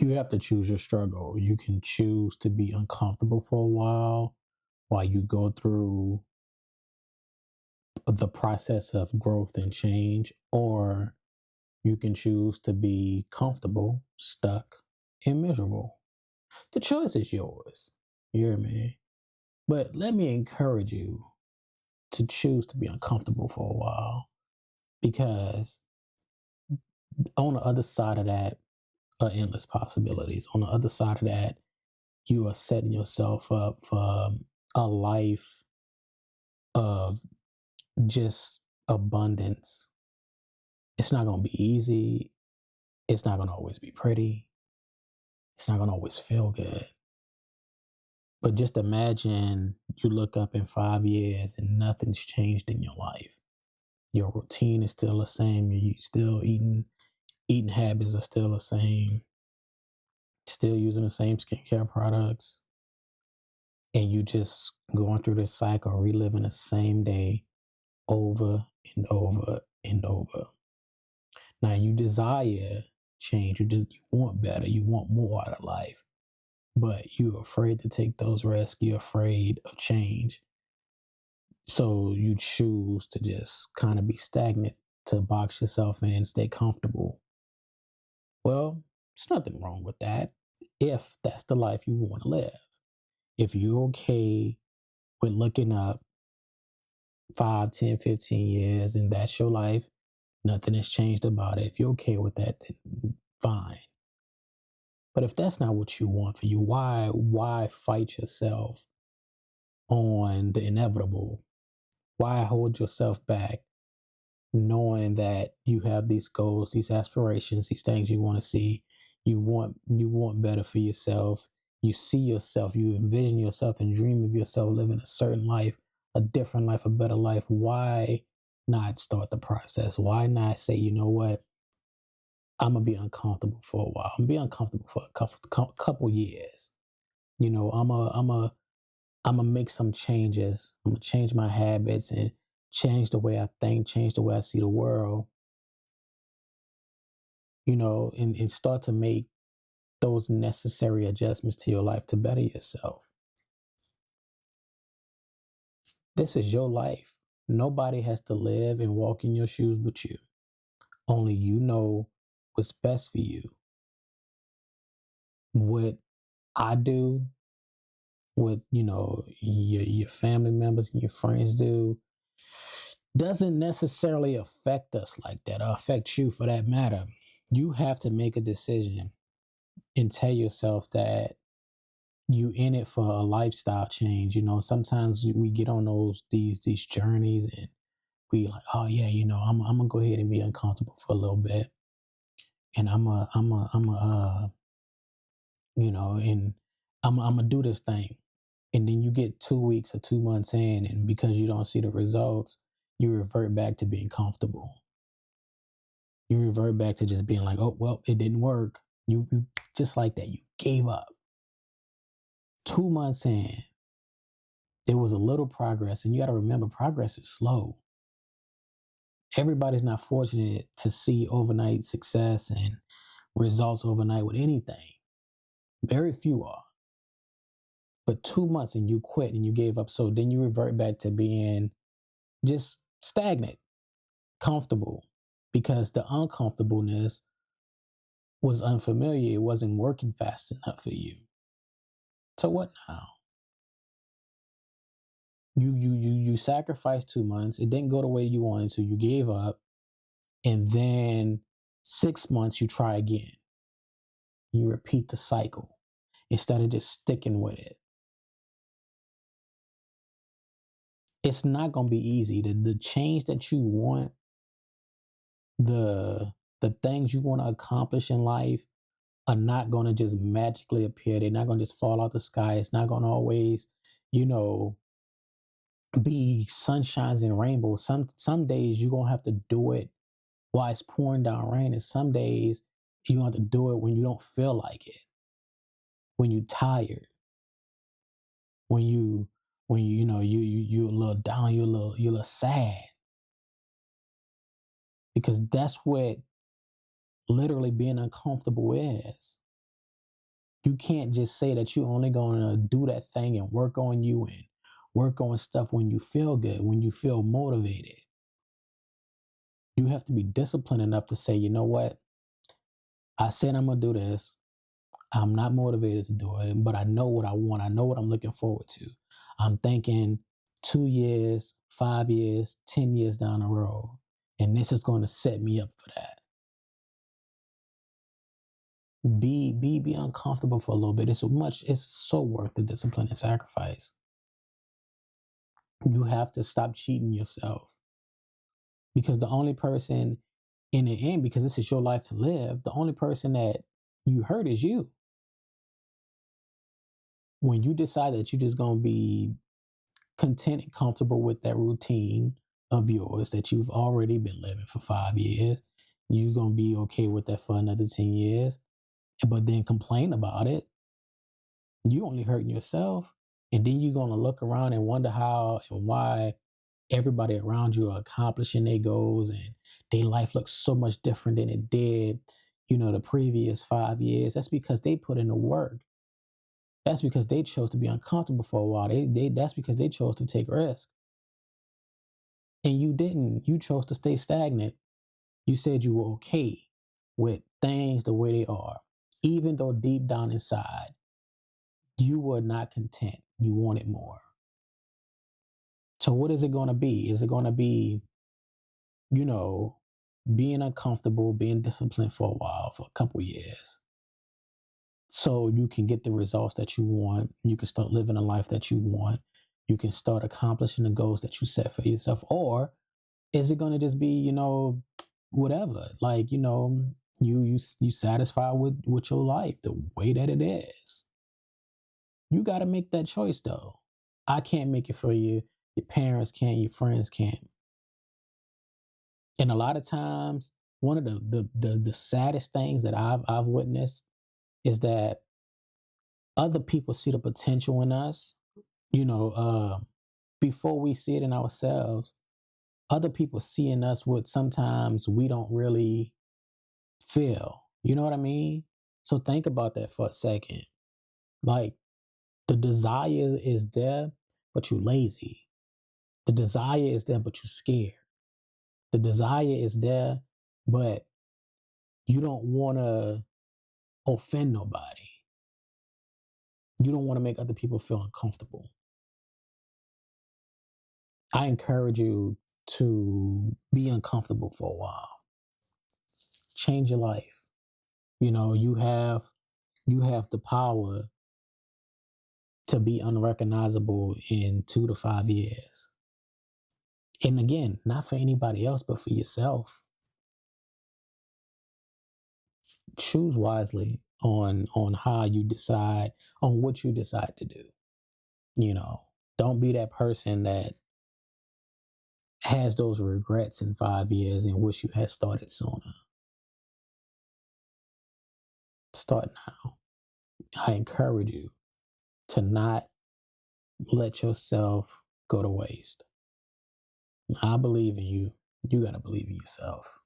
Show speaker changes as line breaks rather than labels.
You have to choose your struggle. You can choose to be uncomfortable for a while you go through the process of growth and change, or you can choose to be comfortable, stuck, and miserable. The choice is yours. You hear me? But let me encourage you to choose to be uncomfortable for a while, because on the other side of that are endless possibilities. On the other side of that, you are setting yourself up for a life of just abundance. It's not going to be easy. It's not going to always be pretty. It's not going to always feel good. But just imagine you look up in 5 years and nothing's changed in your life. Your routine is still the same. You still eating habits are still the same. Still using the same skincare products. And you just going through this cycle, reliving the same day over and over and over. Now you desire change. You want better. You want more out of life, but you're afraid to take those risks. You're afraid of change. So you choose to just kind of be stagnant, to box yourself in, stay comfortable. Well, there's nothing wrong with that if that's the life you want to live. If you're okay with looking up 5, 10, 15 years and that's your life, nothing has changed about it. If you're okay with that, then fine. But if that's not what you want for you, why fight yourself on the inevitable? Why hold yourself back knowing that you have these goals, these aspirations, these things you want to see? You want better for yourself. You see yourself, you envision yourself and dream of yourself living a certain life, a different life, a better life. Why not start the process? Why not say, you know what? I'm gonna be uncomfortable for a while. I'm gonna be uncomfortable for a couple years. I'm gonna make some changes. I'm gonna change my habits and change the way I think, change the way I see the world. And start to make those necessary adjustments to your life to better yourself. This is your life. Nobody has to live and walk in your shoes but you. Only you know what's best for you. What I do, what your family members and your friends do, doesn't necessarily affect us like that, or affect you for that matter. You have to make a decision and tell yourself that you in it for a lifestyle change. Sometimes we get on these journeys and we like, oh yeah, I'm gonna go ahead and be uncomfortable for a little bit, and and I'm gonna do this thing. And then you get 2 weeks or 2 months in, and because you don't see the results, you revert back to being comfortable. You revert back to just being like, oh, well, it didn't work. You just like that, you gave up. 2 months in, there was a little progress, and you got to remember, progress is slow. Everybody's not fortunate to see overnight success and results overnight with anything. Very few are. But 2 months and you quit and you gave up. So then you revert back to being just stagnant, comfortable, because the uncomfortableness was unfamiliar. It wasn't working fast enough for you. So what now? You sacrificed 2 months. It didn't go the way you wanted to. You gave up. And then 6 months, you try again. You repeat the cycle instead of just sticking with it. It's not going to be easy. The change that you want, the things you want to accomplish in life are not going to just magically appear. They're not going to just fall out the sky. It's not going to always, be sunshines and rainbows. Some days you're going to have to do it while it's pouring down rain. And some days you're going to have to do it when you don't feel like it, when you're tired, when you're a little down, you're a little sad. Because that's what literally being uncomfortable is. You can't just say that you're only going to do that thing and work on you and work on stuff when you feel good, when you feel motivated. You have to be disciplined enough to say, you know what? I said I'm going to do this. I'm not motivated to do it, but I know what I want. I know what I'm looking forward to. I'm thinking 2 years, 5 years, 10 years down the road. And this is going to set me up for that. Be uncomfortable for a little bit. It's so worth the discipline and sacrifice. You have to stop cheating yourself. Because the only person in the end, because this is your life to live, the only person that you hurt is you. When you decide that you're just going to be content and comfortable with that routine of yours that you've already been living for 5 years, you're going to be okay with that for another 10 years, but then complain about it, you only hurting yourself. And then you're going to look around and wonder how and why everybody around you are accomplishing their goals and their life looks so much different than it did, the previous 5 years. That's because they put in the work. That's because they chose to be uncomfortable for a while. That's because they chose to take risks. And you didn't. You chose to stay stagnant. You said you were okay with things the way they are, even though deep down inside, you were not content. You wanted more. So what is it going to be? Is it going to be, being uncomfortable, being disciplined for a while, for a couple years, so you can get the results that you want? You can start living a life that you want. You can start accomplishing the goals that you set for yourself. Or is it going to just be, whatever? Like, you satisfied with your life the way that it is. You got to make that choice, though. I can't make it for you. Your parents can't. Your friends can't. And a lot of times, one of the saddest things that I've witnessed is that other people see the potential in us, you know, uh, before we see it in ourselves. Other people see in us what sometimes we don't really feel. You know what I mean? So think about that for a second. Like, the desire is there, but you're lazy. The desire is there, but you're scared. The desire is there, but you don't want to offend nobody. You don't want to make other people feel uncomfortable. I encourage you to be uncomfortable for a while. Change your life. You have the power to be unrecognizable in 2 to 5 years. And again, not for anybody else, but for yourself. Choose wisely on how you decide, on what you decide to do. You know, don't be that person that has those regrets in 5 years and wish you had started sooner. Start now. I encourage you to not let yourself go to waste. I believe in you. You got to believe in yourself.